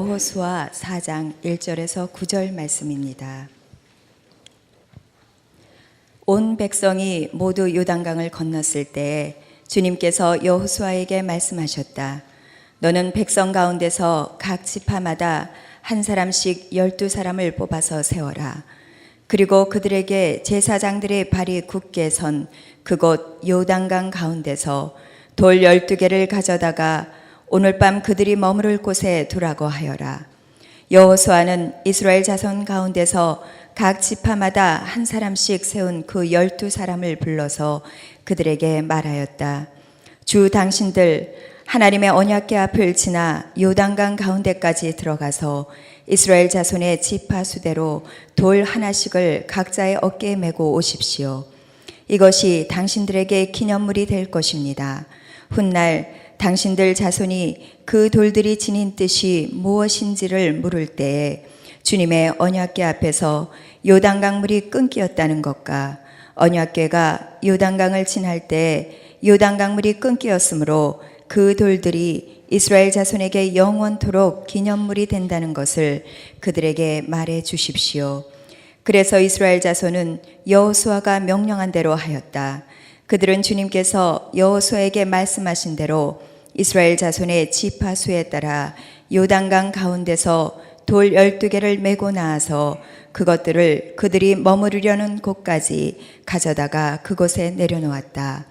여호수아 4장 1절에서 9절 말씀입니다. 온 백성이 모두 요단강을 건넜을 때 주님께서 여호수아에게 말씀하셨다. 너는 백성 가운데서 각 지파마다 한 사람씩 12사람을 뽑아서 세워라. 그리고 그들에게 제사장들의 발이 굳게 선 그곳 요단강 가운데서 돌 12개를 가져다가 오늘 밤 그들이 머무를 곳에 두라고 하여라. 여호수아는 이스라엘 자손 가운데서 각 지파마다 한 사람씩 세운 그 12사람을 불러서 그들에게 말하였다. 주 당신들 하나님의 언약궤 앞을 지나 요단강 가운데까지 들어가서 이스라엘 자손의 지파 수대로 돌 하나씩을 각자의 어깨에 메고 오십시오. 이것이 당신들에게 기념물이 될 것입니다. 훗날 당신들 자손이 그 돌들이 지닌 뜻이 무엇인지를 물을 때에 주님의 언약궤 앞에서 요단강 물이 끊기었다는 것과 언약궤가 요단강을 지날 때 요단강 물이 끊기었으므로 그 돌들이 이스라엘 자손에게 영원토록 기념물이 된다는 것을 그들에게 말해 주십시오. 그래서 이스라엘 자손은 여호수아가 명령한 대로 하였다. 그들은 주님께서 여호수아에게 말씀하신 대로 이스라엘 자손의 지파 수에 따라 요단강 가운데서 돌 12개를 메고 나와서 그것들을 그들이 머무르려는 곳까지 가져다가 그곳에 내려놓았다.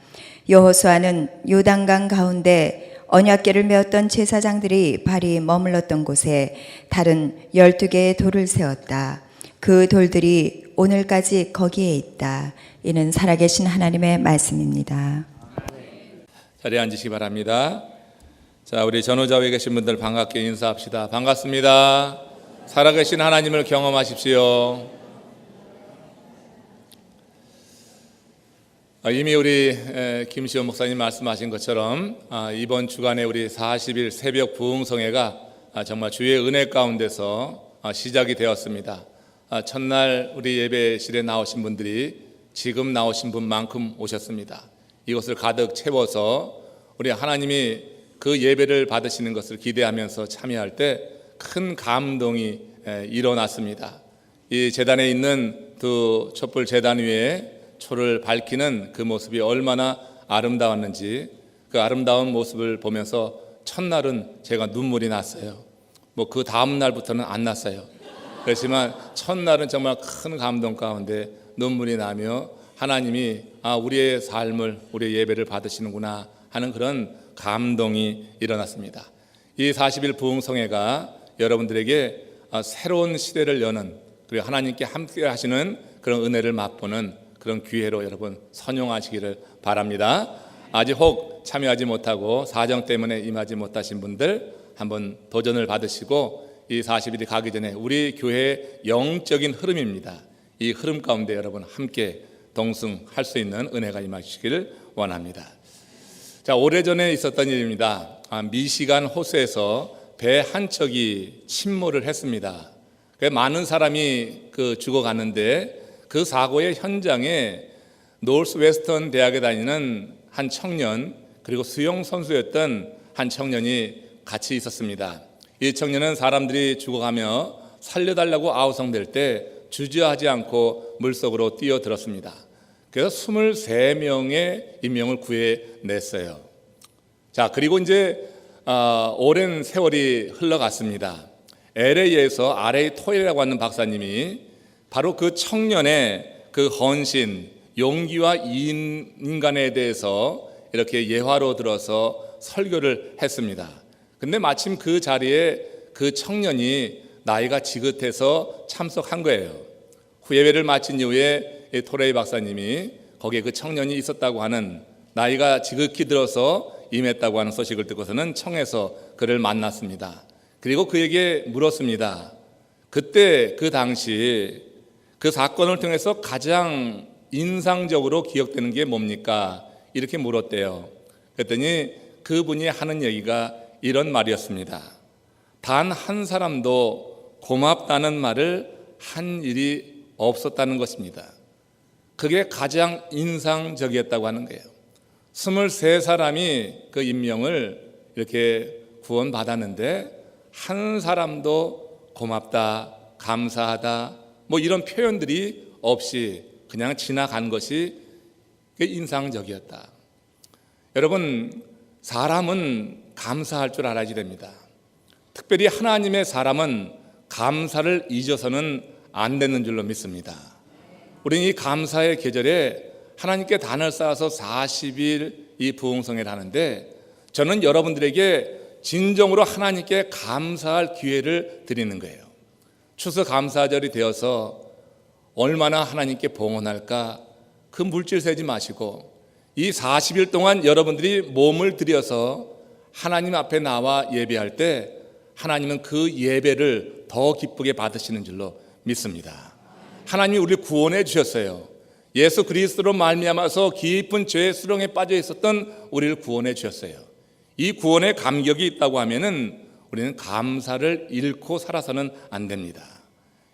여호수아는 요단강 가운데 언약궤를 메었던 제사장들이 발이 머물렀던 곳에 다른 12개의 돌을 세웠다. 그 돌들이 오늘까지 거기에 있다. 이는 살아계신 하나님의 말씀입니다. 자리에 앉으시기 바랍니다. 자, 우리 전후좌우에 계신 분들 반갑게 인사합시다. 반갑습니다. 살아계신 하나님을 경험하십시오. 이미 우리 김시원 목사님 말씀하신 것처럼 이번 주간에 우리 40일 새벽 부흥성회가 정말 주의 은혜 가운데서 시작이 되었습니다. 첫날 우리 예배실에 나오신 분들이 지금 나오신 분만큼 오셨습니다. 이것을 가득 채워서 우리 하나님이 그 예배를 받으시는 것을 기대하면서 참여할 때 큰 감동이 일어났습니다. 이 제단에 있는 두 촛불 제단 위에 초를 밝히는 그 모습이 얼마나 아름다웠는지 그 아름다운 모습을 보면서 첫날은 제가 눈물이 났어요. 뭐 그 다음 날부터는 안 났어요. 그렇지만 첫날은 정말 큰 감동 가운데 눈물이 나며 하나님이 우리의 삶을 우리의 예배를 받으시는구나 하는 그런 감동이 일어났습니다. 이 40일 부흥성회가 여러분들에게 새로운 시대를 여는 그리고 하나님께 함께 하시는 그런 은혜를 맛보는 그런 기회로 여러분 선용하시기를 바랍니다. 아직 혹 참여하지 못하고 사정 때문에 임하지 못하신 분들 한번 도전을 받으시고 이 40일이 가기 전에 우리 교회의 영적인 흐름입니다. 이 흐름 가운데 여러분 함께 동승할 수 있는 은혜가 임하시기를 원합니다. 자, 오래전에 있었던 일입니다. 미시간 호수에서 배 한 척이 침몰을 했습니다. 많은 사람이 죽어가는데 그 사고의 현장에 노스웨스턴 대학에 다니는 한 청년 그리고 수영 선수였던 한 청년이 같이 있었습니다. 이 청년은 사람들이 죽어가며 살려달라고 아우성될 때 주저하지 않고 물속으로 뛰어들었습니다. 그래서 23명의 인명을 구해냈어요. 자, 그리고 이제 오랜 세월이 흘러갔습니다. LA에서 RA 토일이라고 하는 박사님이 바로 그 청년의 그 헌신, 용기와 인간에 대해서 이렇게 예화로 들어서 설교를 했습니다. 근데 마침 그 자리에 그 청년이 나이가 지긋해서 참석한 거예요. 예배를 마친 이후에 토레이 박사님이 거기에 그 청년이 있었다고 하는 나이가 지극히 들어서 임했다고 하는 소식을 듣고서는 청에서 그를 만났습니다. 그리고 그에게 물었습니다. 그때 그 당시 그 사건을 통해서 가장 인상적으로 기억되는 게 뭡니까? 이렇게 물었대요. 그랬더니 그분이 하는 얘기가 이런 말이었습니다. 단 한 사람도 고맙다는 말을 한 일이 없었다는 것입니다. 그게 가장 인상적이었다고 하는 거예요. 23사람이 그 임명을 이렇게 구원받았는데 한 사람도 고맙다, 감사하다 뭐 이런 표현들이 없이 그냥 지나간 것이 인상적이었다. 여러분, 사람은 감사할 줄 알아야 됩니다. 특별히 하나님의 사람은 감사를 잊어서는 안 되는 줄로 믿습니다. 우리는 이 감사의 계절에 하나님께 단을 쌓아서 40일 이 부흥성회를 하는데, 저는 여러분들에게 진정으로 하나님께 감사할 기회를 드리는 거예요. 추수감사절이 되어서 얼마나 하나님께 봉헌할까, 그 물질 세지 마시고 이 40일 동안 여러분들이 몸을 들여서 하나님 앞에 나와 예배할 때 하나님은 그 예배를 더 기쁘게 받으시는 줄로 믿습니다. 하나님이 우리를 구원해 주셨어요. 예수 그리스도로 말미암아서 깊은 죄의 수렁에 빠져 있었던 우리를 구원해 주셨어요. 이 구원의 감격이 있다고 하면은 우리는 감사를 잃고 살아서는 안 됩니다.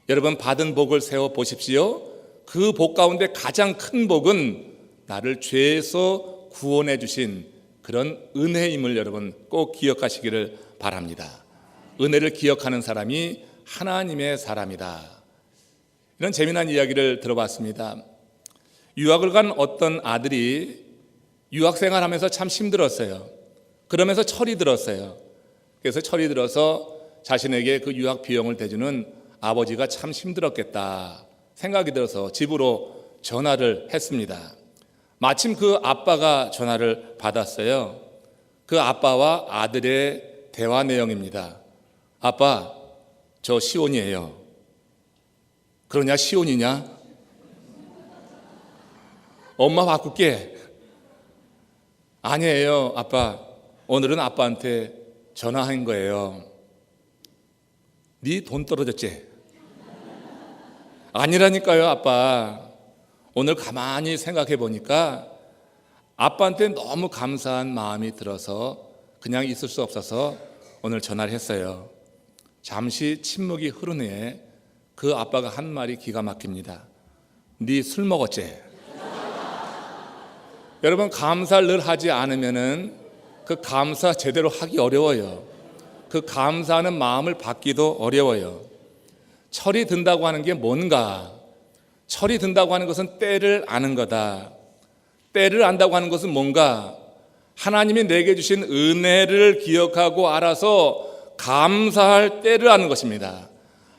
여러분, 받은 복을 세워 보십시오. 그 복 가운데 가장 큰 복은 나를 죄에서 구원해 주신 그런 은혜임을 여러분 꼭 기억하시기를 바랍니다. 은혜를 기억하는 사람이 하나님의 사람이다. 이런 재미난 이야기를 들어봤습니다. 유학을 간 어떤 아들이 유학생활하면서 참 힘들었어요. 그러면서 철이 들었어요. 그래서 철이 들어서 자신에게 그 유학 비용을 대주는 아버지가 참 힘들었겠다 생각이 들어서 집으로 전화를 했습니다. 마침 그 아빠가 전화를 받았어요. 그 아빠와 아들의 대화 내용입니다. 아빠, 저 시온이에요. 그러냐, 시온이냐? 엄마 바꿀게. 아니에요, 아빠. 오늘은 아빠한테 전화한 거예요. 네 돈 떨어졌지? 아니라니까요, 아빠. 오늘 가만히 생각해 보니까 아빠한테 너무 감사한 마음이 들어서 그냥 있을 수 없어서 오늘 전화를 했어요. 잠시 침묵이 흐른 후에 그 아빠가 한 말이 기가 막힙니다. 네 술 먹었지? 여러분, 감사를 늘 하지 않으면은 그 감사 제대로 하기 어려워요. 그 감사하는 마음을 받기도 어려워요. 철이 든다고 하는 게 뭔가? 철이 든다고 하는 것은 때를 아는 거다. 때를 안다고 하는 것은 뭔가? 하나님이 내게 주신 은혜를 기억하고 알아서 감사할 때를 아는 것입니다.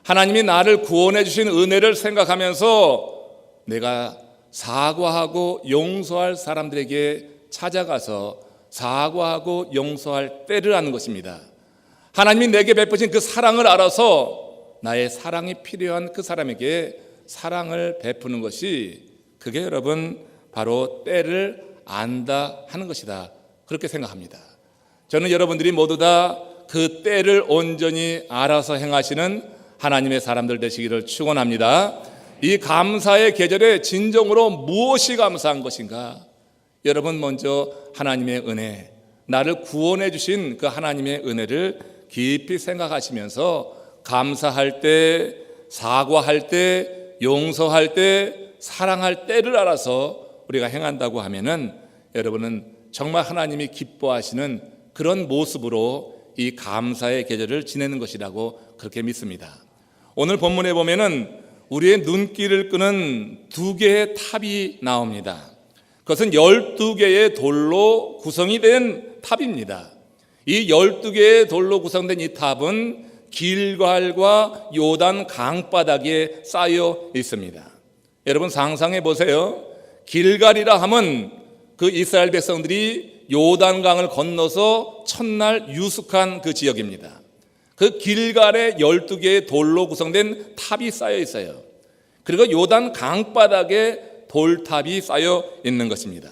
하나님이 나를 구원해 주신 은혜를 생각하면서 내가 사과하고 용서할 사람들에게 찾아가서 사과하고 용서할 때를 아는 것입니다. 하나님이 내게 베푸신 그 사랑을 알아서 나의 사랑이 필요한 그 사람에게 사랑을 베푸는 것이, 그게 여러분 바로 때를 안다 하는 것이다, 그렇게 생각합니다. 저는 여러분들이 모두 다 그 때를 온전히 알아서 행하시는 하나님의 사람들 되시기를 축원합니다. 이 감사의 계절에 진정으로 무엇이 감사한 것인가? 여러분, 먼저 하나님의 은혜, 나를 구원해 주신 그 하나님의 은혜를 깊이 생각하시면서 감사할 때, 사과할 때, 용서할 때, 사랑할 때를 알아서 우리가 행한다고 하면은 여러분은 정말 하나님이 기뻐하시는 그런 모습으로 이 감사의 계절을 지내는 것이라고 그렇게 믿습니다. 오늘 본문에 보면은 우리의 눈길을 끄는 두 개의 탑이 나옵니다. 그것은 12개의 돌로 구성이 된 탑입니다. 이 12개의 돌로 구성된 이 탑은 길갈과 요단 강바닥에 쌓여 있습니다. 여러분, 상상해 보세요. 길갈이라 하면 그 이스라엘 백성들이 요단강을 건너서 첫날 유숙한 그 지역입니다. 그 길갈에 12개의 돌로 구성된 탑이 쌓여 있어요. 그리고 요단 강바닥에 돌탑이 쌓여 있는 것입니다.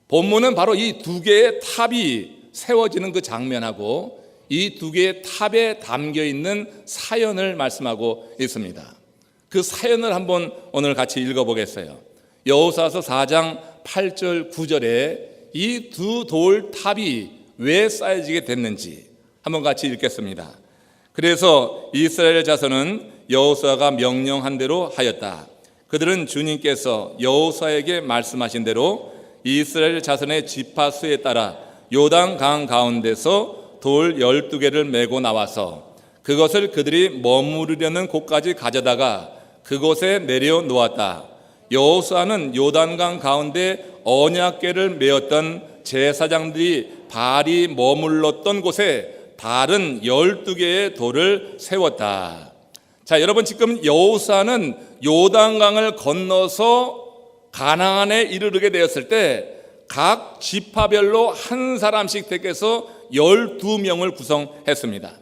본문은 바로 이 두 개의 탑이 세워지는 그 장면하고 이 두 개의 탑에 담겨 있는 사연을 말씀하고 있습니다. 그 사연을 한번 오늘 같이 읽어보겠어요. 여호수아서 4장 8절 9절에 이 두 돌탑이 왜 쌓여지게 됐는지 한번 같이 읽겠습니다. 그래서 이스라엘 자손은 여호수아가 명령한 대로 하였다. 그들은 주님께서 여호수아에게 말씀하신 대로 이스라엘 자손의 지파 수에 따라 요단강 가운데서 돌 12개를 메고 나와서 그것을 그들이 머무르려는 곳까지 가져다가 그곳에 내려놓았다. 여호수아는 요단강 가운데 언약궤를 메었던 제사장들이 발이 머물렀던 곳에 다른 12개의 돌을 세웠다. 자, 여러분, 지금 여호수아는 요단강을 건너서 가나안에 이르게 되었을 때 각 지파별로 한 사람씩 택해서 12명을 구성했습니다.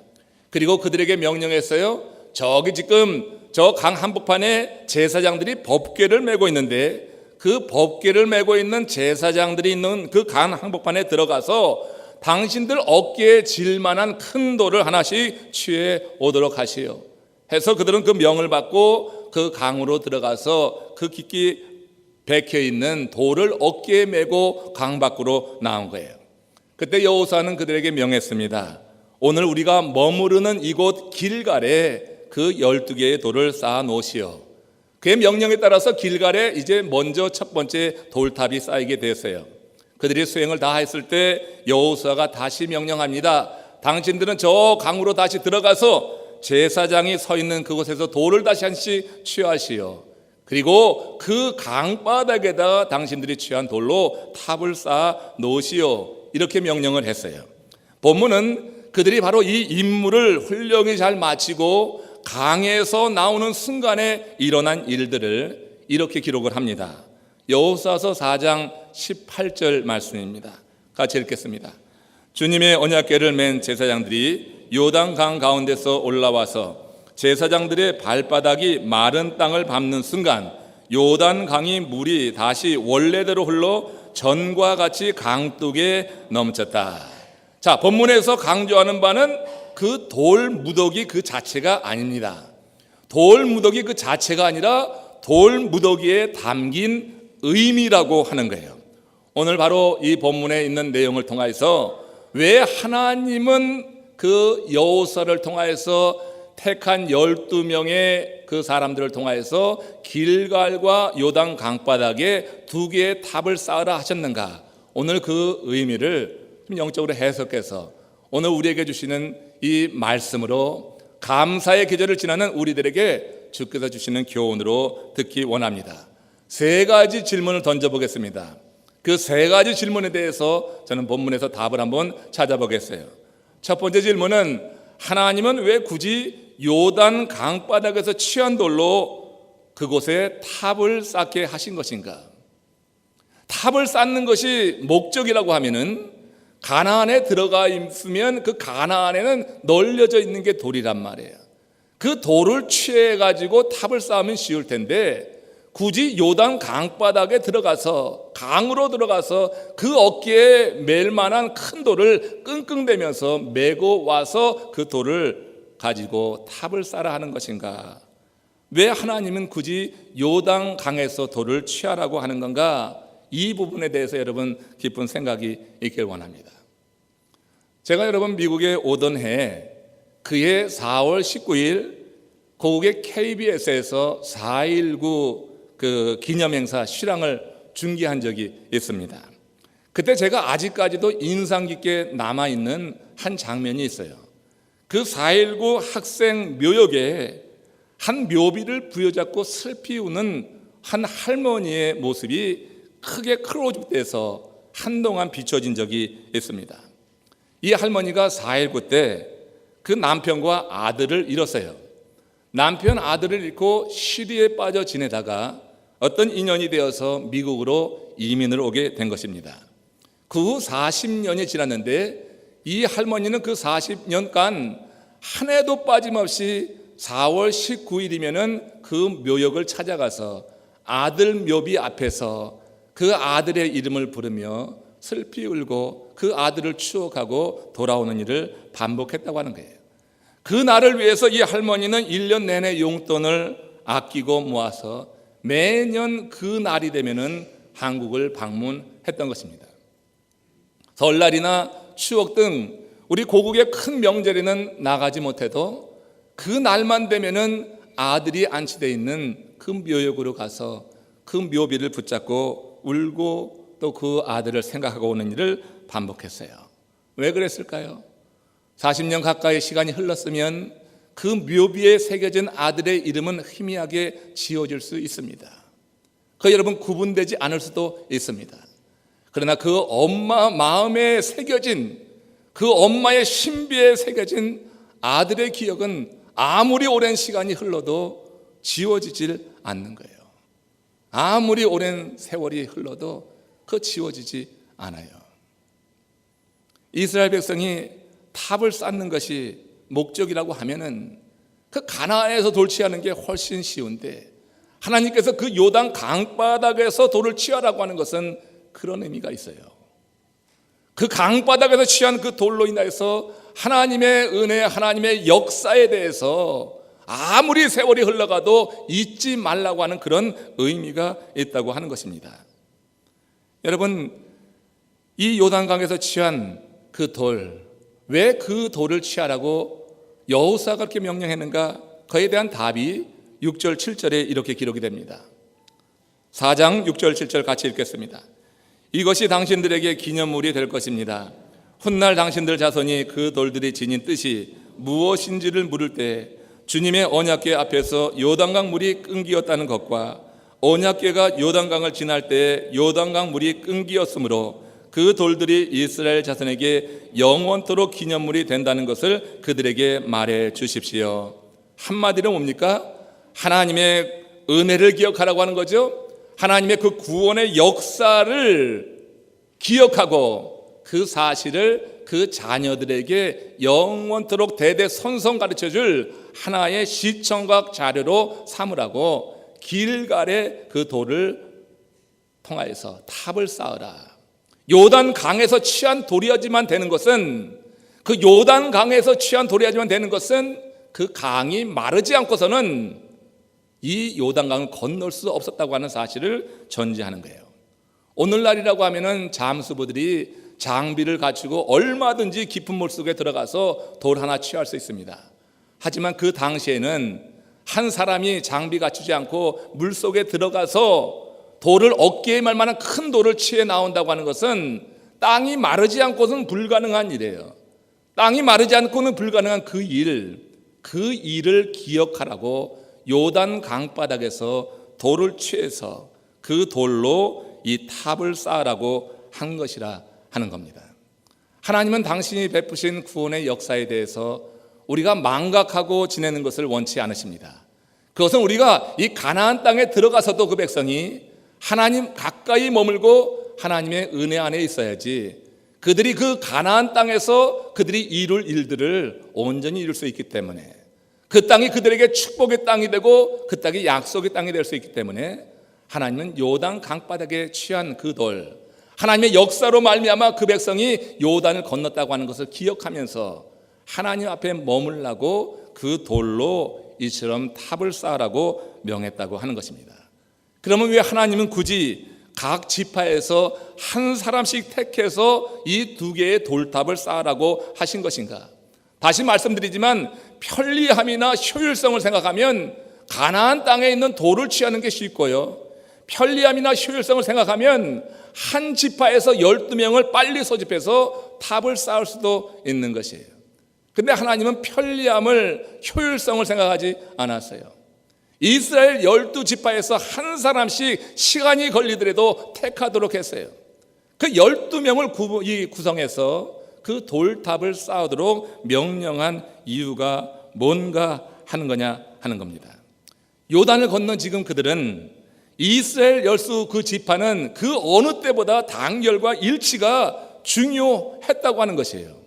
그리고 그들에게 명령했어요. 저기 지금 저 강 한복판에 제사장들이 법궤를 메고 있는데 그 법궤를 메고 있는 제사장들이 있는 그 강 한복판에 들어가서 당신들 어깨에 질 만한 큰 돌을 하나씩 취해 오도록 하시오. 해서 그들은 그 명을 받고 그 강으로 들어가서 그 깊이 백혀 있는 돌을 어깨에 메고 강 밖으로 나온 거예요. 그때 여호수아는 그들에게 명했습니다. 오늘 우리가 머무르는 이곳 길갈에 그 12개의 돌을 쌓아 놓으시오. 그의 명령에 따라서 길갈에 이제 먼저 첫 번째 돌탑이 쌓이게 되었어요. 그들이 수행을 다 했을 때 여호수아가 다시 명령합니다. 당신들은 저 강으로 다시 들어가서 제사장이 서 있는 그곳에서 돌을 다시 한씩 취하시오. 그리고 그 강바닥에다 당신들이 취한 돌로 탑을 쌓아 놓으시오. 이렇게 명령을 했어요. 본문은 그들이 바로 이 임무를 훌륭히 잘 마치고 강에서 나오는 순간에 일어난 일들을 이렇게 기록을 합니다. 여호수아서 4장 18절 말씀입니다. 같이 읽겠습니다. 주님의 언약궤를 맨 제사장들이 요단강 가운데서 올라와서 제사장들의 발바닥이 마른 땅을 밟는 순간 요단강이 물이 다시 원래대로 흘러 전과 같이 강둑에 넘쳤다. 자, 본문에서 강조하는 바는 그 돌 무더기 그 자체가 아닙니다. 돌 무더기 그 자체가 아니라 돌 무더기에 담긴 의미라고 하는 거예요. 오늘 바로 이 본문에 있는 내용을 통해서 왜 하나님은 그 여호수아를 통하여서 택한 12명의 그 사람들을 통하여서 길갈과 요단 강바닥에 2개의 탑을 쌓으라 하셨는가? 오늘 그 의미를 좀 영적으로 해석해서 오늘 우리에게 주시는 이 말씀으로 감사의 계절을 지나는 우리들에게 주께서 주시는 교훈으로 듣기 원합니다. 3가지 질문을 던져보겠습니다. 그 3가지 질문에 대해서 저는 본문에서 답을 한번 찾아보겠어요. 첫 번째 질문은 하나님은 왜 굳이 요단 강바닥에서 취한 돌로 그곳에 탑을 쌓게 하신 것인가? 탑을 쌓는 것이 목적이라고 하면은 가나안에 들어가 있으면 그 가나안에는 널려져 있는 게 돌이란 말이에요. 그 돌을 취해 가지고 탑을 쌓으면 쉬울 텐데 굳이 요단 강바닥에 들어가서 강으로 들어가서 그 어깨에 맬 만한 큰 돌을 끙끙대면서 메고 와서 그 돌을 가지고 탑을 쌓아 하는 것인가? 왜 하나님은 굳이 요단 강에서 돌을 취하라고 하는 건가? 이 부분에 대해서 여러분 깊은 생각이 있길 원합니다. 제가 여러분 미국에 오던 해 그해 4월 19일 고국의 KBS에서 4.19 그 기념행사 실황을 중계한 적이 있습니다. 그때 제가 아직까지도 인상 깊게 남아있는 한 장면이 있어요. 그 4.19 학생 묘역에 한 묘비를 부여잡고 슬피 우는 한 할머니의 모습이 크게 클로즈돼서 한동안 비춰진 적이 있습니다. 이 할머니가 4.19 때 그 남편과 아들을 잃었어요. 남편 아들을 잃고 시리에 빠져 지내다가 어떤 인연이 되어서 미국으로 이민을 오게 된 것입니다. 그 후 40년이 지났는데 이 할머니는 그 40년간 한 해도 빠짐없이 4월 19일이면은 그 묘역을 찾아가서 아들 묘비 앞에서 그 아들의 이름을 부르며 슬피 울고 그 아들을 추억하고 돌아오는 일을 반복했다고 하는 거예요. 그 날을 위해서 이 할머니는 1년 내내 용돈을 아끼고 모아서 매년 그 날이 되면은 한국을 방문했던 것입니다. 설날이나 추억 등 우리 고국의 큰 명절에는 나가지 못해도 그 날만 되면은 아들이 안치되어 있는 그 묘역으로 가서 그 묘비를 붙잡고 울고 또 그 아들을 생각하고 오는 일을 반복했어요. 왜 그랬을까요? 40년 가까이 시간이 흘렀으면 그 묘비에 새겨진 아들의 이름은 희미하게 지어질 수 있습니다. 그 여러분 구분되지 않을 수도 있습니다. 그러나 그 엄마 마음에 새겨진, 그 엄마의 신비에 새겨진 아들의 기억은 아무리 오랜 시간이 흘러도 지워지질 않는 거예요. 아무리 오랜 세월이 흘러도 그 지워지지 않아요. 이스라엘 백성이 탑을 쌓는 것이 목적이라고 하면은 그 가나안에서 돌 취하는 게 훨씬 쉬운데, 하나님께서 그 요단 강바닥에서 돌을 취하라고 하는 것은 그런 의미가 있어요. 그 강바닥에서 취한 그 돌로 인하여서 하나님의 은혜, 하나님의 역사에 대해서 아무리 세월이 흘러가도 잊지 말라고 하는 그런 의미가 있다고 하는 것입니다. 여러분, 이 요단강에서 취한 그 돌, 왜 그 돌을 취하라고 여호수아가 그렇게 명령했는가? 그에 대한 답이 6절 7절에 이렇게 기록이 됩니다. 4장 6절 7절 같이 읽겠습니다. 이것이 당신들에게 기념물이 될 것입니다. 훗날 당신들 자손이 그 돌들이 지닌 뜻이 무엇인지를 물을 때 주님의 언약궤 앞에서 요단강 물이 끊기었다는 것과 언약궤가 요단강을 지날 때 요단강 물이 끊기었으므로 그 돌들이 이스라엘 자손에게 영원토록 기념물이 된다는 것을 그들에게 말해 주십시오. 한마디로 뭡니까? 하나님의 은혜를 기억하라고 하는 거죠. 하나님의 그 구원의 역사를 기억하고 그 사실을 그 자녀들에게 영원토록 대대손손 가르쳐줄 하나의 시청각 자료로 삼으라고 길갈의 그 돌을 통하여서 탑을 쌓으라. 요단 강에서 취한 돌이어야지만 되는 것은, 그 요단 강에서 취한 돌이어야지만 되는 것은 그 강이 마르지 않고서는 이 요단강을 건널 수 없었다고 하는 사실을 전제하는 거예요. 오늘날이라고 하면은 잠수부들이 장비를 갖추고 얼마든지 깊은 물속에 들어가서 돌 하나 취할 수 있습니다. 하지만 그 당시에는 한 사람이 장비 갖추지 않고 물속에 들어가서 돌을 어깨에 말 만한 큰 돌을 취해 나온다고 하는 것은 땅이 마르지 않고서는 불가능한 일이에요. 땅이 마르지 않고는 불가능한 그 일을 기억하라고 요단 강바닥에서 돌을 취해서 그 돌로 이 탑을 쌓으라고 한 것이라 하는 겁니다. 하나님은 당신이 베푸신 구원의 역사에 대해서 우리가 망각하고 지내는 것을 원치 않으십니다. 그것은 우리가 이 가나안 땅에 들어가서도 그 백성이 하나님 가까이 머물고 하나님의 은혜 안에 있어야지, 그들이 그 가나안 땅에서 그들이 이룰 일들을 온전히 이룰 수 있기 때문에, 그 땅이 그들에게 축복의 땅이 되고 그 땅이 약속의 땅이 될 수 있기 때문에 하나님은 요단 강바닥에 취한 그 돌, 하나님의 역사로 말미암아 그 백성이 요단을 건넜다고 하는 것을 기억하면서 하나님 앞에 머물라고 그 돌로 이처럼 탑을 쌓으라고 명했다고 하는 것입니다. 그러면 왜 하나님은 굳이 각 지파에서 한 사람씩 택해서 이 두 개의 돌탑을 쌓으라고 하신 것인가? 다시 말씀드리지만 편리함이나 효율성을 생각하면 가나안 땅에 있는 돌을 취하는 게 쉽고요, 편리함이나 효율성을 생각하면 한 지파에서 12명을 빨리 소집해서 탑을 쌓을 수도 있는 것이에요. 근데 하나님은 편리함을, 효율성을 생각하지 않았어요. 이스라엘 12지파에서 한 사람씩 시간이 걸리더라도 택하도록 했어요. 그 12명을 구성해서 그 돌탑을 쌓도록 명령한 이유가 뭔가 하는 거냐 하는 겁니다. 요단을 건넌 지금 그들은, 이스라엘 12 그 지파는 그 어느 때보다 단결과 일치가 중요했다고 하는 것이에요.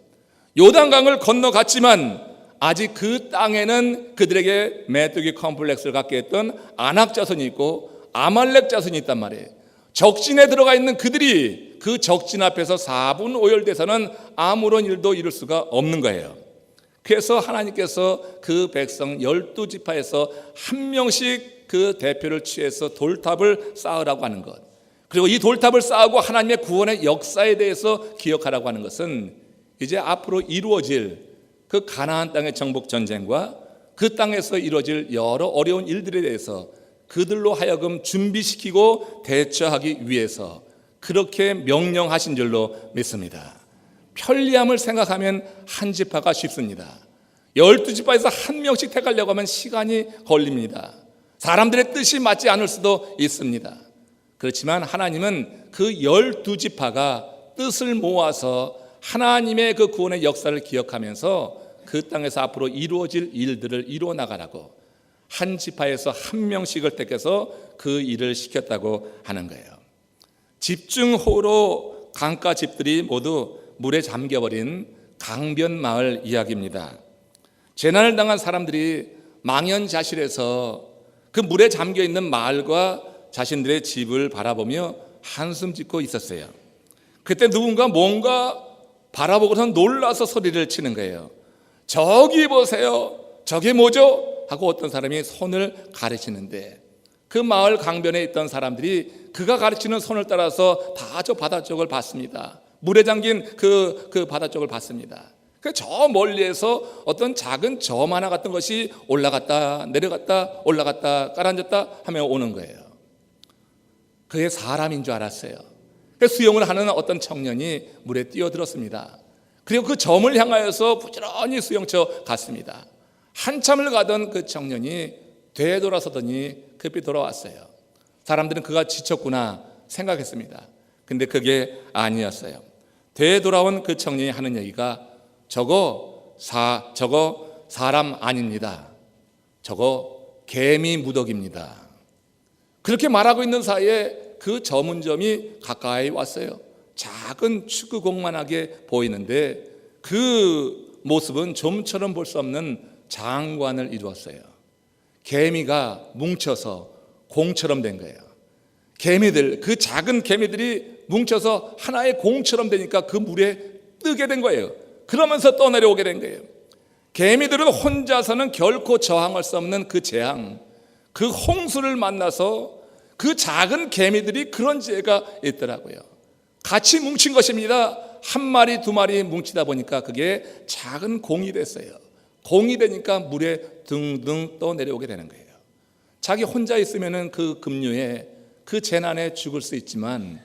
요단강을 건너갔지만 아직 그 땅에는 그들에게 메뚜기 컴플렉스를 갖게 했던 아낙 자손이 있고 아말렉 자손이 있단 말이에요. 적진에 들어가 있는 그들이 그 적진 앞에서 4분 오열돼서는 아무런 일도 이룰 수가 없는 거예요. 그래서 하나님께서 그 백성 12지파에서 한 명씩 그 대표를 취해서 돌탑을 쌓으라고 하는 것, 그리고 이 돌탑을 쌓고 하나님의 구원의 역사에 대해서 기억하라고 하는 것은 이제 앞으로 이루어질 그 가나안 땅의 정복 전쟁과 그 땅에서 이루어질 여러 어려운 일들에 대해서 그들로 하여금 준비시키고 대처하기 위해서 그렇게 명령하신 줄로 믿습니다. 편리함을 생각하면 한 지파가 쉽습니다. 12지파에서 한 명씩 택하려고 하면 시간이 걸립니다. 사람들의 뜻이 맞지 않을 수도 있습니다. 그렇지만 하나님은 그 12지파가 뜻을 모아서 하나님의 그 구원의 역사를 기억하면서 그 땅에서 앞으로 이루어질 일들을 이루어 나가라고 한 지파에서 한 명씩을 택해서 그 일을 시켰다고 하는 거예요. 집중호우로 강가 집들이 모두 물에 잠겨버린 강변 마을 이야기입니다. 재난을 당한 사람들이 망연자실해서 그 물에 잠겨있는 마을과 자신들의 집을 바라보며 한숨 짓고 있었어요. 그때 누군가 뭔가 바라보고서 놀라서 소리를 치는 거예요. 저기 보세요. 저게 뭐죠? 하고 어떤 사람이 손을 가르치는데 그 마을 강변에 있던 사람들이 그가 가르치는 손을 따라서 다 저 바다 쪽을 봤습니다. 물에 잠긴 그 바다 쪽을 봤습니다. 저 멀리에서 어떤 작은 점 하나 같은 것이 올라갔다 내려갔다 올라갔다 깔아앉았다 하며 오는 거예요. 그게 사람인 줄 알았어요. 수영을 하는 어떤 청년이 물에 뛰어들었습니다. 그리고 그 점을 향하여서 부지런히 수영쳐 갔습니다. 한참을 가던 그 청년이 되돌아서더니 급히 돌아왔어요. 사람들은 그가 지쳤구나 생각했습니다. 근데 그게 아니었어요. 되돌아온 그 청년이 하는 얘기가 저거 사람 아닙니다. 저거 개미 무더기입니다. 그렇게 말하고 있는 사이에 그 저문점이 가까이 왔어요. 작은 축구공만하게 보이는데 그 모습은 좀처럼 볼 수 없는 장관을 이루었어요. 개미가 뭉쳐서 공처럼 된 거예요. 개미들, 그 작은 개미들이 뭉쳐서 하나의 공처럼 되니까 그 물에 뜨게 된 거예요. 그러면서 떠내려오게 된 거예요. 개미들은 혼자서는 결코 저항할 수 없는 그 재앙, 그 홍수를 만나서 그 작은 개미들이 그런 지혜가 있더라고요. 같이 뭉친 것입니다. 한 마리 두 마리 뭉치다 보니까 그게 작은 공이 됐어요. 공이 되니까 물에 등등 떠내려오게 되는 거예요. 자기 혼자 있으면 그 급류에 그 재난에 죽을 수 있지만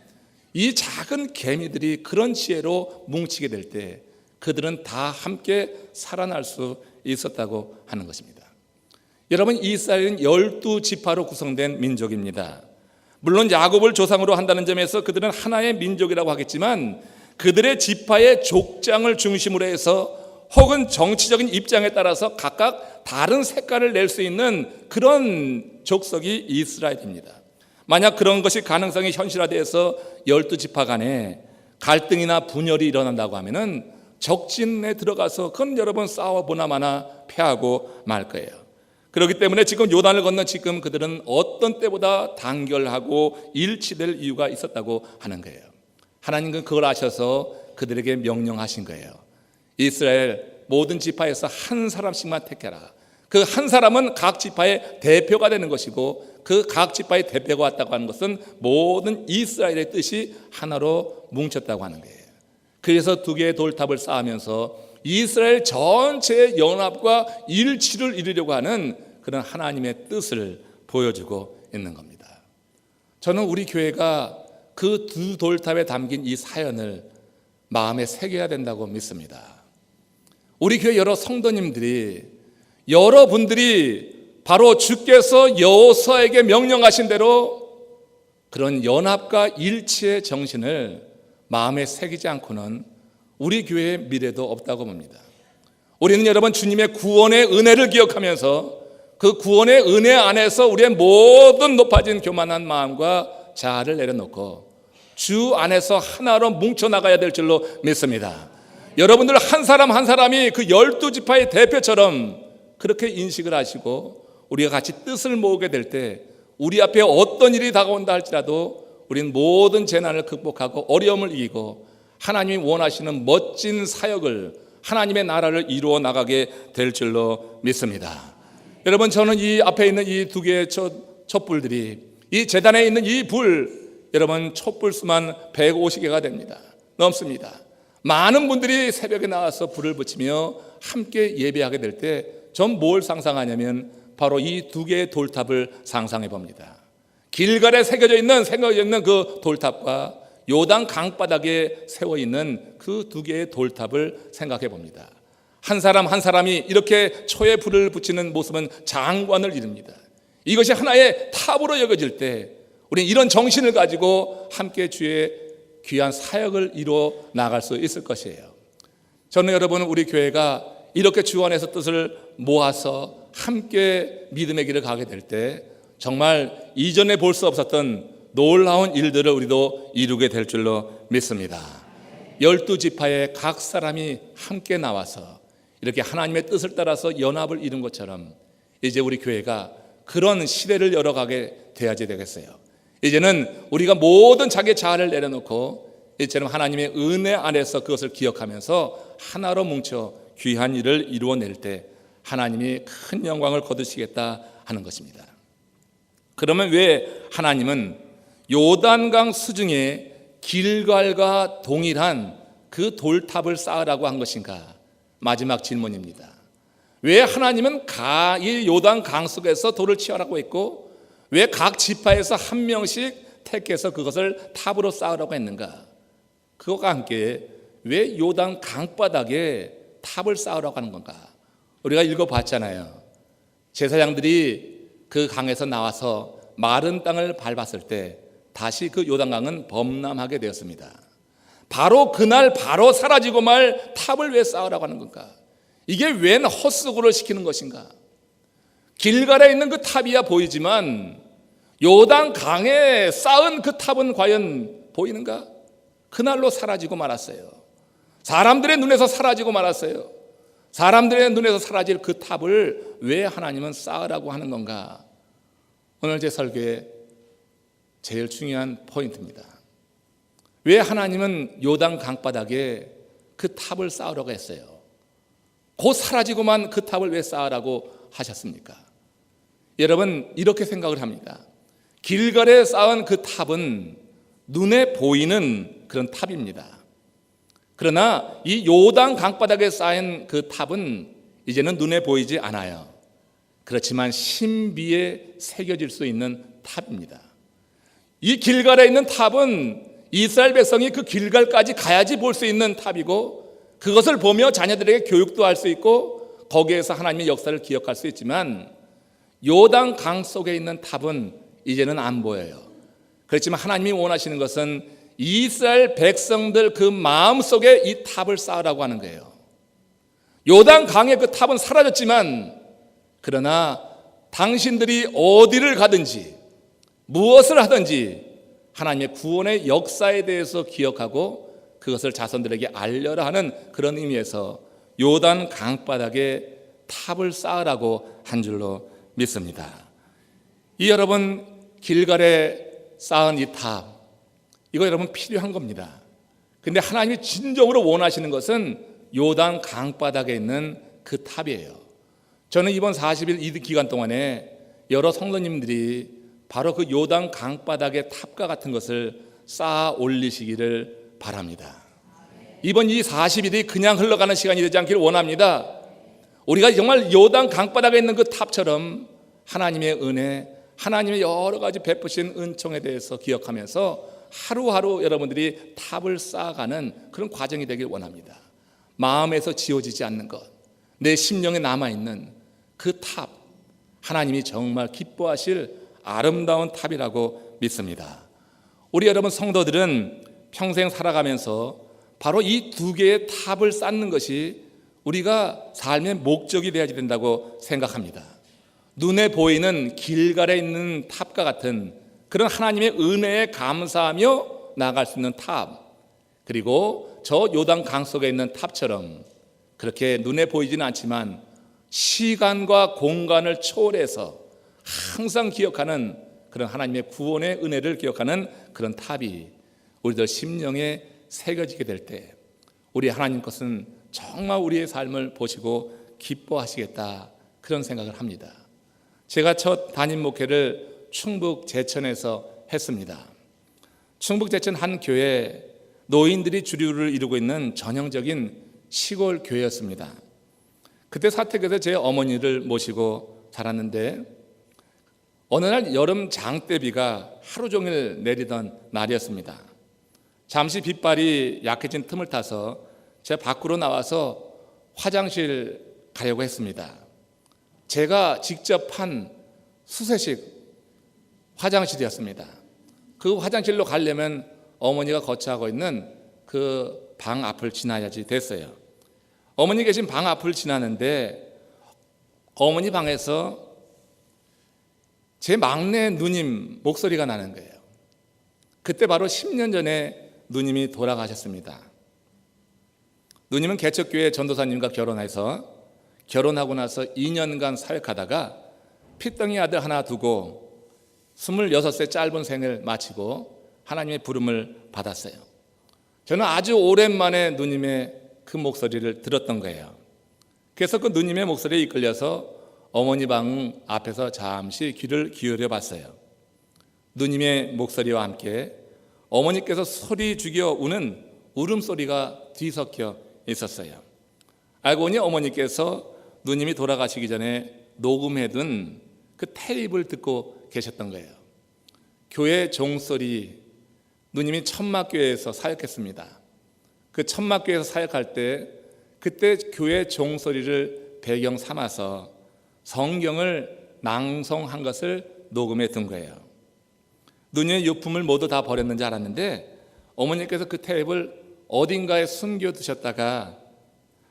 이 작은 개미들이 그런 지혜로 뭉치게 될 때 그들은 다 함께 살아날 수 있었다고 하는 것입니다. 여러분, 이스라엘은 12지파로 구성된 민족입니다. 물론 야곱을 조상으로 한다는 점에서 그들은 하나의 민족이라고 하겠지만 그들의 지파의 족장을 중심으로 해서 혹은 정치적인 입장에 따라서 각각 다른 색깔을 낼 수 있는 그런 족속이 이스라엘입니다. 만약 그런 것이 가능성이 현실화돼서 12지파 간에 갈등이나 분열이 일어난다고 하면은 적진에 들어가서 그건 여러분 싸워보나 마나 패하고 말 거예요. 그렇기 때문에 지금 요단을 건너 지금 그들은 어떤 때보다 단결하고 일치될 이유가 있었다고 하는 거예요. 하나님은 그걸 아셔서 그들에게 명령하신 거예요. 이스라엘 모든 지파에서 한 사람씩만 택해라. 그 한 사람은 각 지파의 대표가 되는 것이고 그 각 지파의 대표가 왔다고 하는 것은 모든 이스라엘의 뜻이 하나로 뭉쳤다고 하는 거예요. 그래서 두 개의 돌탑을 쌓으면서 이스라엘 전체의 연합과 일치를 이루려고 하는 그런 하나님의 뜻을 보여주고 있는 겁니다. 저는 우리 교회가 그 두 돌탑에 담긴 이 사연을 마음에 새겨야 된다고 믿습니다. 우리 교회 여러 성도님들이, 여러분들이 바로 주께서 여호수아에게 명령하신 대로 그런 연합과 일치의 정신을 마음에 새기지 않고는 우리 교회의 미래도 없다고 봅니다. 우리는 여러분 주님의 구원의 은혜를 기억하면서 그 구원의 은혜 안에서 우리의 모든 높아진 교만한 마음과 자아를 내려놓고 주 안에서 하나로 뭉쳐나가야 될 줄로 믿습니다. 여러분들 한 사람 한 사람이 그 12지파의 대표처럼 그렇게 인식을 하시고 우리가 같이 뜻을 모으게 될 때 우리 앞에 어떤 일이 다가온다 할지라도 우리는 모든 재난을 극복하고 어려움을 이기고 하나님이 원하시는 멋진 사역을, 하나님의 나라를 이루어 나가게 될 줄로 믿습니다. 여러분, 저는 이 앞에 있는 이 두 개의 촛불들이, 이 제단에 있는 이 불, 여러분 촛불 수만 150개가 됩니다. 넘습니다. 많은 분들이 새벽에 나와서 불을 붙이며 함께 예배하게 될 때 전 뭘 상상하냐면 바로 이 두 개의 돌탑을 상상해 봅니다. 길갈에 새겨져 있는 그 돌탑과 요단 강바닥에 세워 있는 그 두 개의 돌탑을 생각해 봅니다. 한 사람 한 사람이 이렇게 초에 불을 붙이는 모습은 장관을 이룹니다. 이것이 하나의 탑으로 여겨질 때 우리는 이런 정신을 가지고 함께 주의 귀한 사역을 이루어 나갈 수 있을 것이에요. 저는 여러분, 우리 교회가 이렇게 주 안에서 뜻을 모아서 함께 믿음의 길을 가게 될 때 정말 이전에 볼 수 없었던 놀라운 일들을 우리도 이루게 될 줄로 믿습니다. 12지파의 각 사람이 함께 나와서 이렇게 하나님의 뜻을 따라서 연합을 이룬 것처럼 이제 우리 교회가 그런 시대를 열어가게 돼야지 되겠어요. 이제는 우리가 모든 자기의 자아를 내려놓고 이처럼 하나님의 은혜 안에서 그것을 기억하면서 하나로 뭉쳐 귀한 일을 이루어낼 때 하나님이 큰 영광을 거두시겠다 하는 것입니다. 그러면 왜 하나님은 요단강 수중에 길갈과 동일한 그 돌탑을 쌓으라고 한 것인가? 마지막 질문입니다. 왜 하나님은 이 요단강 속에서 돌을 치우라고 했고 왜 각 지파에서 한 명씩 택해서 그것을 탑으로 쌓으라고 했는가? 그것과 함께 왜 요단 강바닥에 탑을 쌓으라고 하는 건가? 우리가 읽어봤잖아요. 제사장들이 그 강에서 나와서 마른 땅을 밟았을 때 다시 그 요단강은 범람하게 되었습니다. 바로 그날 바로 사라지고 말 탑을 왜 쌓으라고 하는 건가? 이게 웬 헛수고를 시키는 것인가? 길갈에 있는 그 탑이야 보이지만 요단강에 쌓은 그 탑은 과연 보이는가? 그날로 사라지고 말았어요. 사람들의 눈에서 사라지고 말았어요. 사람들의 눈에서 사라질 그 탑을 왜 하나님은 쌓으라고 하는 건가? 오늘 제 설교의 제일 중요한 포인트입니다. 왜 하나님은 요단 강바닥에 그 탑을 쌓으라고 했어요? 곧 사라지고만 그 탑을 왜 쌓으라고 하셨습니까? 여러분, 이렇게 생각을 합니다. 길갈에 쌓은 그 탑은 눈에 보이는 그런 탑입니다. 그러나 이 요단 강바닥에 쌓인 그 탑은 이제는 눈에 보이지 않아요. 그렇지만 신비에 새겨질 수 있는 탑입니다. 이 길갈에 있는 탑은 이스라엘 백성이 그 길갈까지 가야지 볼 수 있는 탑이고 그것을 보며 자녀들에게 교육도 할 수 있고 거기에서 하나님의 역사를 기억할 수 있지만 요단 강 속에 있는 탑은 이제는 안 보여요. 그렇지만 하나님이 원하시는 것은 이스라엘 백성들 그 마음속에 이 탑을 쌓으라고 하는 거예요. 요단 강의 그 탑은 사라졌지만 그러나 당신들이 어디를 가든지 무엇을 하든지 하나님의 구원의 역사에 대해서 기억하고 그것을 자손들에게 알려라 하는 그런 의미에서 요단 강바닥에 탑을 쌓으라고 한 줄로 믿습니다. 이 여러분, 길갈에 쌓은 이 탑, 이거 여러분 필요한 겁니다. 근데 하나님이 진정으로 원하시는 것은 요단 강바닥에 있는 그 탑이에요. 저는 이번 40일 이 기간 동안에 여러 성도님들이 바로 그 요단 강바닥의 탑과 같은 것을 쌓아 올리시기를 바랍니다. 이번 이 40일이 그냥 흘러가는 시간이 되지 않기를 원합니다. 우리가 정말 요단 강바닥에 있는 그 탑처럼 하나님의 은혜, 하나님의 여러 가지 베푸신 은총에 대해서 기억하면서 하루하루 여러분들이 탑을 쌓아가는 그런 과정이 되길 원합니다. 마음에서 지워지지 않는 것, 내 심령에 남아있는 그 탑, 하나님이 정말 기뻐하실 아름다운 탑이라고 믿습니다. 우리 여러분 성도들은 평생 살아가면서 바로 이 두 개의 탑을 쌓는 것이 우리가 삶의 목적이 되어야 된다고 생각합니다. 눈에 보이는 길갈에 있는 탑과 같은 그런 하나님의 은혜에 감사하며 나아갈 수 있는 탑, 그리고 저 요단 강 속에 있는 탑처럼 그렇게 눈에 보이지는 않지만 시간과 공간을 초월해서 항상 기억하는 그런 하나님의 구원의 은혜를 기억하는 그런 탑이 우리들 심령에 새겨지게 될 때 우리 하나님 것은 정말 우리의 삶을 보시고 기뻐하시겠다, 그런 생각을 합니다. 제가 첫 담임 목회를 충북 제천에서 했습니다. 충북 제천 한 교회, 노인들이 주류를 이루고 있는 전형적인 시골 교회였습니다. 그때 사택에서 제 어머니를 모시고 자랐는데 어느 날 여름 장대비가 하루 종일 내리던 날이었습니다. 잠시 빗발이 약해진 틈을 타서 제가 밖으로 나와서 화장실 가려고 했습니다. 제가 직접 한 수세식 화장실이었습니다. 그 화장실로 가려면 어머니가 거처하고 있는 그 방 앞을 지나야지 됐어요. 어머니 계신 방 앞을 지나는데 어머니 방에서 제 막내 누님 목소리가 나는 거예요. 그때 바로 10년 전에 누님이 돌아가셨습니다. 누님은 개척교회 전도사님과 결혼하고 나서 2년간 사역하다가 핏덩이 아들 하나 두고 26세 짧은 생을 마치고 하나님의 부름을 받았어요. 저는 아주 오랜만에 누님의 그 목소리를 들었던 거예요. 그래서 그 누님의 목소리에 이끌려서 어머니 방 앞에서 잠시 귀를 기울여 봤어요. 누님의 목소리와 함께 어머니께서 소리 죽여 우는 울음소리가 뒤섞여 있었어요. 알고 보니 어머니께서 누님이 돌아가시기 전에 녹음해둔 그 테이프를 듣고 계셨던 거예요. 교회 종소리, 누님이 천막교회에서 사역했습니다. 그 천막교회에서 사역할 때 그때 교회 종소리를 배경 삼아서 성경을 낭송한 것을 녹음해 둔 거예요. 누님의 유품을 모두 다 버렸는지 알았는데 어머니께서 그 테이프를 어딘가에 숨겨두셨다가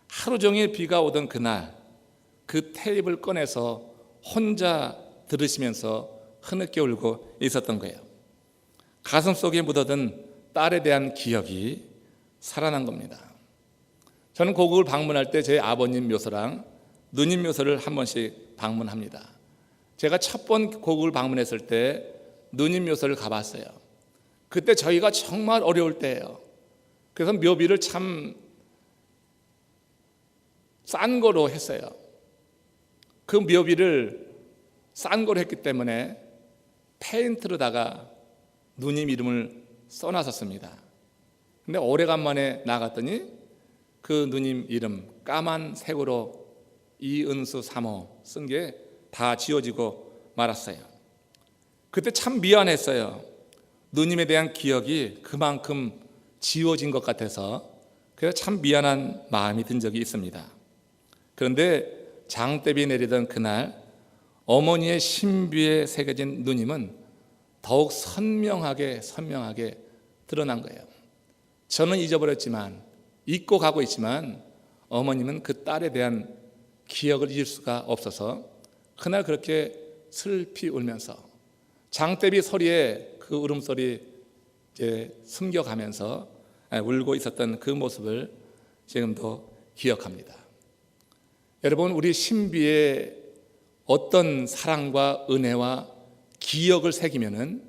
하루 종일 비가 오던 그날 그 테이프를 꺼내서 혼자 들으시면서 흐느껴 울고 있었던 거예요. 가슴속에 묻어둔 딸에 대한 기억이 살아난 겁니다. 저는 고국을 방문할 때 제 아버님 묘소랑 누님 묘소를 한 번씩 방문합니다. 제가 첫 번 고국을 방문했을 때 누님 묘소를 가봤어요. 그때 저희가 정말 어려울 때예요. 그래서 묘비를 참 싼 거로 했어요. 그 묘비를 싼 거로 했기 때문에 페인트로다가 누님 이름을 써놨었습니다. 근데 오래간만에 나갔더니 그 누님 이름 까만 색으로 이은수 3호 쓴 게 다 지워지고 말았어요. 그때 참 미안했어요. 누님에 대한 기억이 그만큼 지워진 것 같아서 그래서 참 미안한 마음이 든 적이 있습니다. 그런데 장대비 내리던 그날 어머니의 신비에 새겨진 누님은 더욱 선명하게 드러난 거예요. 저는 잊어버렸지만 잊고 가고 있지만 어머님은 그 딸에 대한 기억을 잊을 수가 없어서 그날 그렇게 슬피 울면서 장대비 소리에 그 울음소리 숨겨가면서 울고 있었던 그 모습을 지금도 기억합니다. 여러분, 우리 신비에 어떤 사랑과 은혜와 기억을 새기면은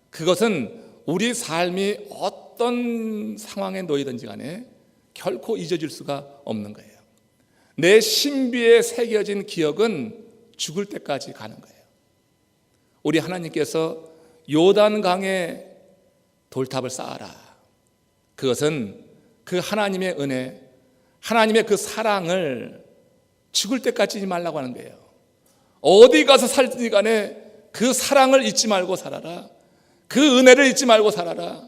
그것은 우리 삶이 어떤 상황에 놓이든지 간에 결코 잊어질 수가 없는 거예요. 내 신비에 새겨진 기억은 죽을 때까지 가는 거예요. 우리 하나님께서 요단강에 돌탑을 쌓아라. 그것은 그 하나님의 은혜, 하나님의 그 사랑을 죽을 때까지 잊지 말라고 하는 거예요. 어디 가서 살든지 간에 그 사랑을 잊지 말고 살아라. 그 은혜를 잊지 말고 살아라.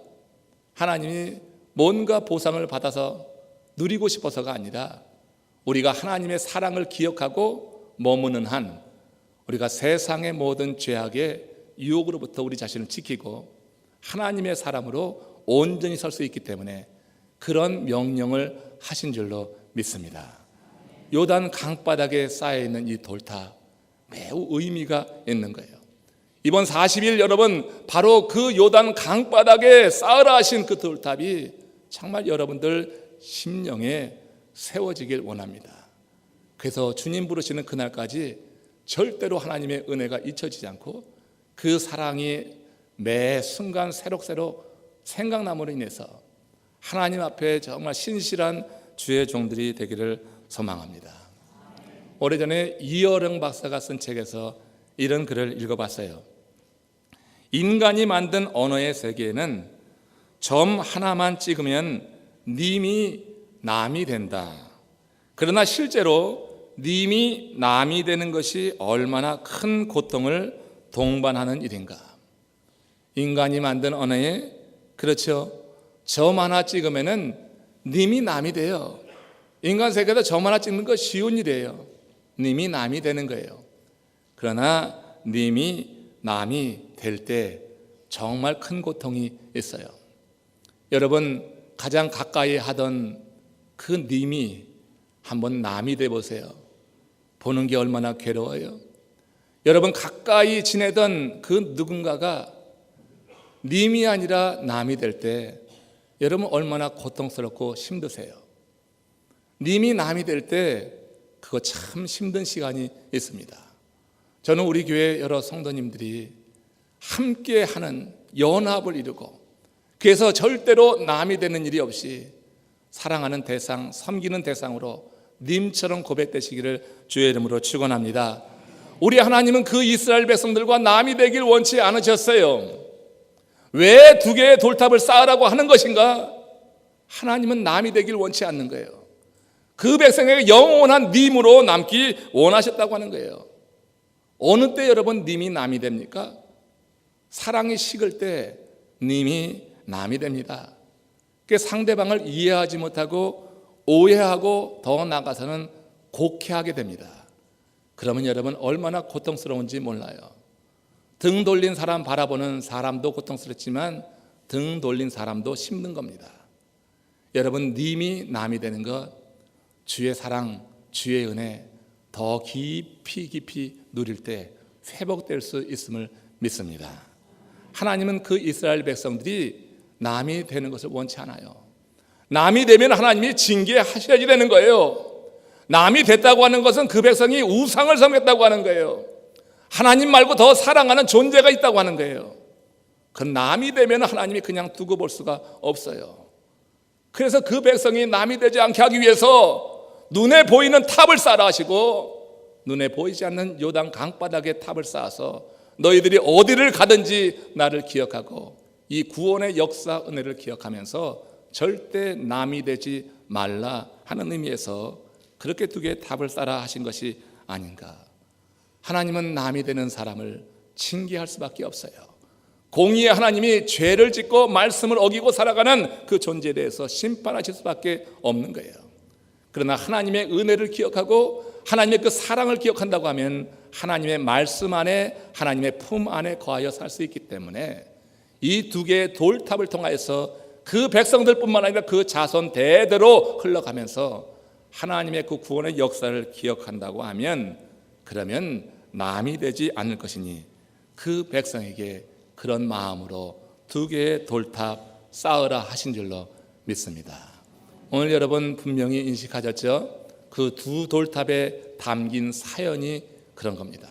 하나님이 뭔가 보상을 받아서 누리고 싶어서가 아니라 우리가 하나님의 사랑을 기억하고 머무는 한 우리가 세상의 모든 죄악의 유혹으로부터 우리 자신을 지키고 하나님의 사람으로 온전히 설 수 있기 때문에 그런 명령을 하신 줄로 믿습니다. 요단 강바닥에 쌓여있는 이 돌탑 매우 의미가 있는 거예요. 이번 40일 여러분 바로 그 요단 강바닥에 쌓으라 하신 그 돌탑이 정말 여러분들 심령에 세워지길 원합니다. 그래서 주님 부르시는 그날까지 절대로 하나님의 은혜가 잊혀지지 않고 그 사랑이 매 순간 새록새록 생각남으로 인해서 하나님 앞에 정말 신실한 주의 종들이 되기를 소망합니다. 오래전에 이어령 박사가 쓴 책에서 이런 글을 읽어봤어요. 인간이 만든 언어의 세계에는 점 하나만 찍으면 님이 남이 된다. 그러나 실제로 님이 남이 되는 것이 얼마나 큰 고통을 동반하는 일인가. 인간이 만든 언어에 그렇죠. 점 하나 찍으면은 님이 남이 돼요. 인간 세계에서 점 하나 찍는 거 쉬운 일이에요. 님이 남이 되는 거예요. 그러나 님이 남이 될 때 정말 큰 고통이 있어요. 여러분, 가장 가까이 하던 그 님이 한번 남이 돼 보세요. 보는 게 얼마나 괴로워요. 여러분, 가까이 지내던 그 누군가가 님이 아니라 남이 될 때 여러분 얼마나 고통스럽고 힘드세요. 님이 남이 될 때 그거 참 힘든 시간이 있습니다. 저는 우리 교회 여러 성도님들이 함께 하는 연합을 이루고, 그래서 절대로 남이 되는 일이 없이 사랑하는 대상, 섬기는 대상으로 님처럼 고백되시기를 주의 이름으로 축원합니다. 우리 하나님은 그 이스라엘 백성들과 남이 되길 원치 않으셨어요. 왜 두 개의 돌탑을 쌓으라고 하는 것인가? 하나님은 남이 되길 원치 않는 거예요. 그 백성에게 영원한 님으로 남기 원하셨다고 하는 거예요. 어느 때 여러분 님이 남이 됩니까? 사랑이 식을 때 님이 남이 됩니다. 그 상대방을 이해하지 못하고 오해하고 더 나아가서는 곡해하게 됩니다. 그러면 여러분 얼마나 고통스러운지 몰라요. 등 돌린 사람 바라보는 사람도 고통스럽지만 등 돌린 사람도 힘든 겁니다. 여러분, 님이 남이 되는 것, 주의 사랑, 주의 은혜 더 깊이 누릴 때 회복될 수 있음을 믿습니다. 하나님은 그 이스라엘 백성들이 남이 되는 것을 원치 않아요. 남이 되면 하나님이 징계하셔야지 되는 거예요. 남이 됐다고 하는 것은 그 백성이 우상을 섬겼다고 하는 거예요. 하나님 말고 더 사랑하는 존재가 있다고 하는 거예요. 그 남이 되면 하나님이 그냥 두고 볼 수가 없어요. 그래서 그 백성이 남이 되지 않게 하기 위해서 눈에 보이는 탑을 쌓아 하시고, 눈에 보이지 않는 요단 강바닥에 탑을 쌓아서 너희들이 어디를 가든지 나를 기억하고 이 구원의 역사 은혜를 기억하면서 절대 남이 되지 말라 하는 의미에서 그렇게 두 개의 탑을 쌓아 하신 것이 아닌가. 하나님은 남이 되는 사람을 징계할 수밖에 없어요. 공의의 하나님이 죄를 짓고 말씀을 어기고 살아가는 그 존재에 대해서 심판하실 수밖에 없는 거예요. 그러나 하나님의 은혜를 기억하고 하나님의 그 사랑을 기억한다고 하면 하나님의 말씀 안에, 하나님의 품 안에 거하여 살 수 있기 때문에 이 두 개의 돌탑을 통하여서 그 백성들뿐만 아니라 그 자손 대대로 흘러가면서 하나님의 그 구원의 역사를 기억한다고 하면, 그러면 남이 되지 않을 것이니 그 백성에게 그런 마음으로 두 개의 돌탑 쌓으라 하신 줄로 믿습니다. 오늘 여러분 분명히 인식하셨죠? 그 두 돌탑에 담긴 사연이 그런 겁니다.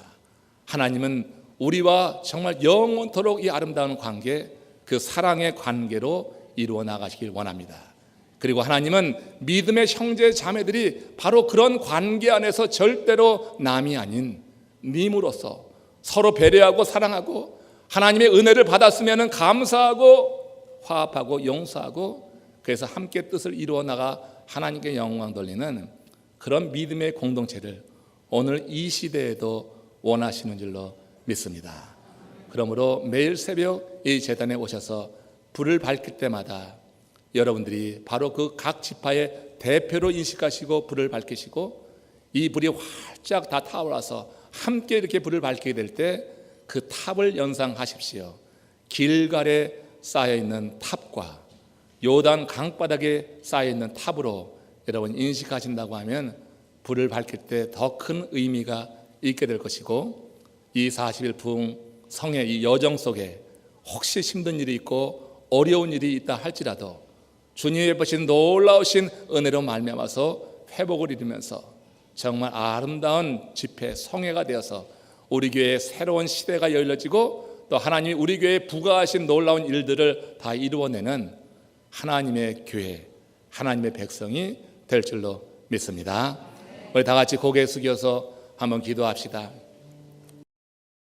하나님은 우리와 정말 영원토록 이 아름다운 관계, 그 사랑의 관계로 이루어 나가시길 원합니다. 그리고 하나님은 믿음의 형제 자매들이 바로 그런 관계 안에서 절대로 남이 아닌 님으로서 서로 배려하고 사랑하고 하나님의 은혜를 받았으면 감사하고 화합하고 용서하고, 그래서 함께 뜻을 이루어 나가 하나님께 영광 돌리는 그런 믿음의 공동체를 오늘 이 시대에도 원하시는 줄로 믿습니다. 그러므로 매일 새벽 이 제단에 오셔서 불을 밝힐 때마다 여러분들이 바로 그 각 지파의 대표로 인식하시고 불을 밝히시고, 이 불이 활짝 다 타올라서 함께 이렇게 불을 밝히게 될 때 그 탑을 연상하십시오. 길갈에 쌓여있는 탑과 요단 강바닥에 쌓여있는 탑으로 여러분 인식하신다고 하면 불을 밝힐 때 더 큰 의미가 있게 될 것이고, 이 40일 부흥 성의 이 여정 속에 혹시 힘든 일이 있고 어려운 일이 있다 할지라도 주님의 베푸신 놀라우신 은혜로 말미암아서 회복을 이루면서 정말 아름다운 집회 성회가 되어서 우리 교회의 새로운 시대가 열려지고, 또 하나님이 우리 교회에 부과하신 놀라운 일들을 다 이루어내는 하나님의 교회, 하나님의 백성이 될 줄로 믿습니다. 우리 다 같이 고개 숙여서 한번 기도합시다.